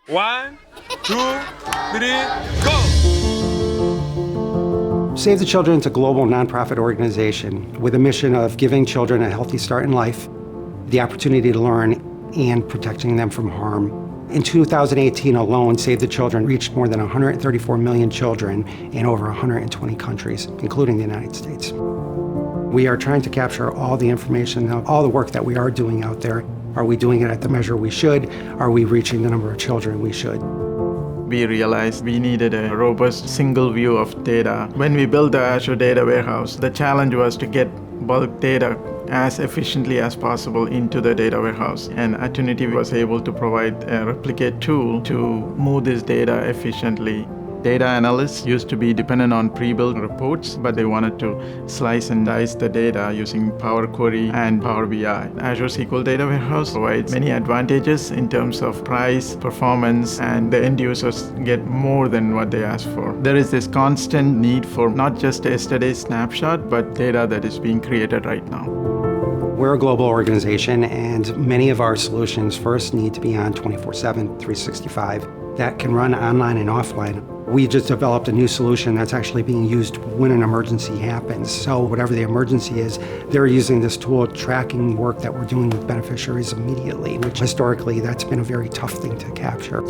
1, 2, 3, go! Save the Children is a global nonprofit organization with a mission of giving children a healthy start in life, the opportunity to learn, and protecting them from harm. In 2018 alone, Save the Children reached more than 134 million children in over 120 countries, including the United States. We are trying to capture all the information, all the work that we are doing out there. Are we doing it at the measure we should? Are we reaching the number of children we should? We realized we needed a robust single view of data. When we built the Azure data warehouse, the challenge was to get bulk data as efficiently as possible into the data warehouse. And Attunity was able to provide a replicate tool to move this data efficiently. Data analysts used to be dependent on pre-built reports, but they wanted to slice and dice the data using Power Query and Power BI. Azure SQL Data Warehouse provides many advantages in terms of price, performance, and the end users get more than what they ask for. There is this constant need for not just yesterday's snapshot, but data that is being created right now. We're a global organization, and many of our solutions first need to be on 24/7, 365. That can run online and offline. We just developed a new solution that's actually being used when an emergency happens. So whatever the emergency is, they're using this tool tracking work that we're doing with beneficiaries immediately, which historically that's been a very tough thing to capture.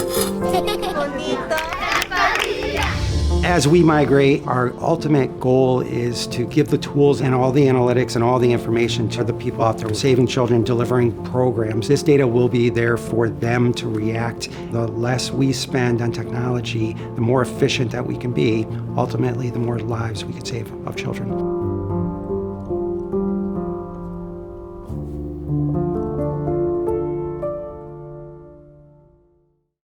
As we migrate, our ultimate goal is to give the tools and all the analytics and all the information to the people out there saving children, delivering programs. This data will be there for them to react. The less we spend on technology, the more efficient that we can be. Ultimately, the more lives we can save of children.